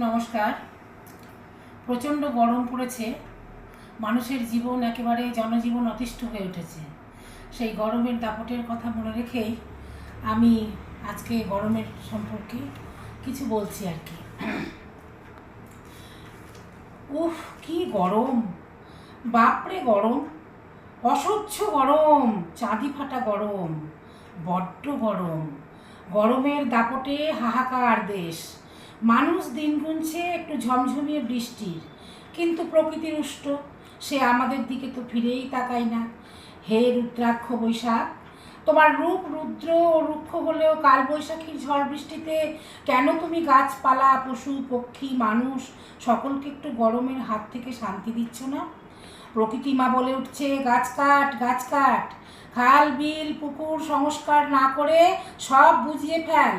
নমস্কার। প্রচণ্ড গরম পড়েছে, মানুষের জীবন একেবারে জনজীবন অতিষ্ঠ হয়ে উঠেছে। সেই গরমের দাপটের কথা মনে রেখেই আমি আজকে গরমের সম্পর্কে কিছু বলছি আর কি। উফ, কি গরম! বাপরে গরম, অসহ্য গরম, চাঁদি ফাটা গরম, বড্ড গরম। গরমের দাপটে হাহাকার দেশ। মানুষ দিন গুনছে একটু ঝমঝমিয়ে বৃষ্টির, কিন্তু প্রকৃতি রুষ্ট, সে আমাদের দিকে তো ফিরেই তাকায় না। হে রুদ্রাক্ষ বৈশাখ, তোমার রূপ রুদ্র ও রুক্ষ হলেও কালবৈশাখীর ঝড় বৃষ্টিতে কেন তুমি গাছপালা, পশু পক্ষী, মানুষ সকলকে একটু গরমের হাত থেকে শান্তি দিচ্ছ না? প্রকৃতি মা বলে উঠছে, গাছ কাট, গাছ কাট, খাল বিল পুকুর সংস্কার না করে সব বুঝিয়ে ফেল,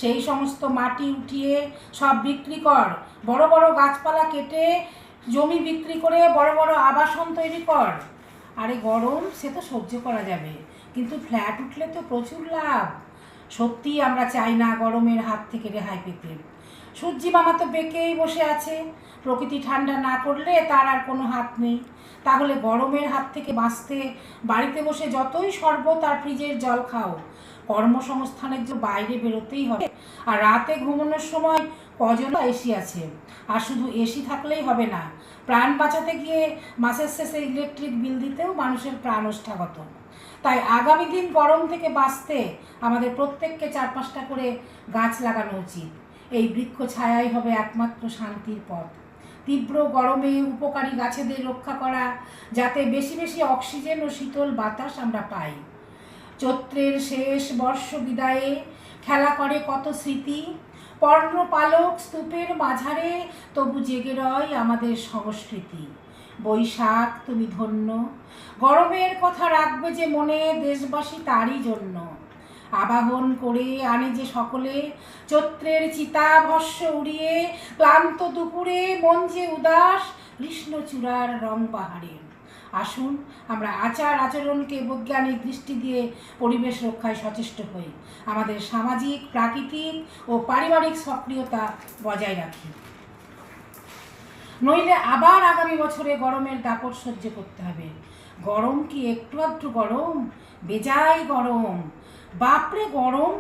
সেই সমস্ত মাটি উঠিয়ে সব বিক্রি কর, বড় বড় গাছপালা কেটে জমি বিক্রি করে বড় বড় আবাসন তৈরি কর। আরে গরম সে তো সহ্য করা যাবে, কিন্তু ফ্ল্যাট উঠলে তো প্রচুর লাভ। সত্যি আমরা চাই না গরমের হাত থেকে রেহাই পেতে। সূর্যি মামা তো বেঁকেই বসে আছে, প্রকৃতি ঠান্ডা না করলে তার আর কোনো হাত নেই। তাহলে গরমের হাত থেকে বাঁচতে বাড়িতে বসে যতই শরবত আর ফ্রিজের জল খাও, কর্মসংস্থানের জন্য বাইরে বেরোতেই হবে। আর রাতে ঘুমানোর সময় কজন এসি আছে? আর শুধু এসি থাকলেই হবে না, প্রাণ বাঁচাতে গিয়ে মাসের শেষে ইলেকট্রিক বিল দিতেও মানুষের প্রাণ ওষ্ঠাগত। তাই আগামী দিন গরম থেকে বাঁচতে আমাদের প্রত্যেককে 4-5টা করে গাছ লাগানো উচিত। এই বৃক্ষ ছায়াই হবে একমাত্র শান্তির পথ। তীব্র গরমে উপকারী গাছেদের রক্ষা করা, যাতে বেশি বেশি অক্সিজেন ও শীতল বাতাস আমরা পাই। চৈত্রের শেষ বর্ষ বিদায়ে খেলা করে কত স্মৃতি, পর্ণপালক স্তূপের মাঝারে তবু জেগে রয় আমাদের সংস্কৃতি। বৈশাখ তুমি ধন্য, গরমের কথা রাখবে যে মনে দেশবাসী তারই জন্য। আবাহন করে আনে যে সকলে চৈত্রের চিতাভস্য উড়িয়ে, ক্লান্ত দুপুরে মন যে উদাস কৃষ্ণচূড়ার রং পাহাড়ে। আসুন আমরা আচার আচরণকে বৈজ্ঞানিক দৃষ্টি দিয়ে পরিবেশ রক্ষায় সচেষ্ট হই, আমাদের সামাজিক, প্রাকৃতিক ও পারিবারিক সক্রিয়তা বজায় রাখি। নইলে আবার আগামী বছরে গরমের দাপট সহ্য করতে হবে। গরম কি একটু আধটু গরম, বেজায় গরম। বাপরে গরম,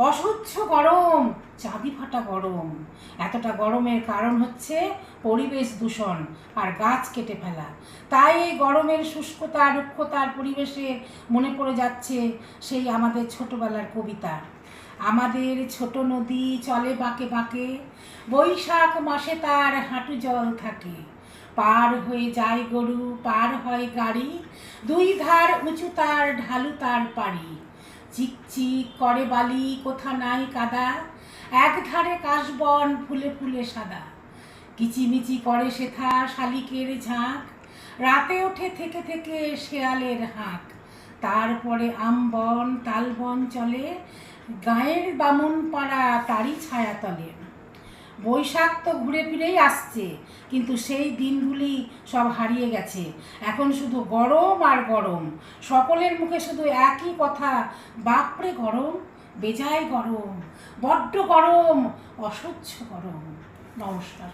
অসহ্য গরম, চাঁদি ফাটা গরম। এতটা গরমের কারণ হচ্ছে পরিবেশ দূষণ আর গাছ কেটে ফেলা। তাই এই গরমের শুষ্কতা, রুক্ষতার পরিবেশে মনে পড়ে যাচ্ছে সেই আমাদের ছোটবেলার কবিতা। আমাদের ছোট নদী চলে বাঁকে বাঁকে, বৈশাখ মাসে তার হাঁটু জল থাকে। পার হয়ে যায় গরু, পার হয় গাড়ি, দুই ধার উঁচু তার, ঢালু তার পাড়ি। চিকচিক করে বালি, কোথা নাই কাদা, এক ধারে কাশবন ফুলে ফুলে সাদা। কিচিমিচি করে সেথা শালিকের ঝাঁক, রাতে ওঠে থেকে থেকে শেয়ালের হাঁক। তারপরে আমবন তালবন চলে, গায়ের বামন পাড়া তারই ছায়া তলে। বৈশাখ তো ঘুরে ফিরেই আসছে, কিন্তু সেই দিনগুলি সব হারিয়ে গেছে। এখন শুধু গরম আর গরম, সকলের মুখে শুধু একই কথা, বাপরে গরম, বেজায় গরম, বড্ড গরম, অসহ্য গরম। নমস্কার।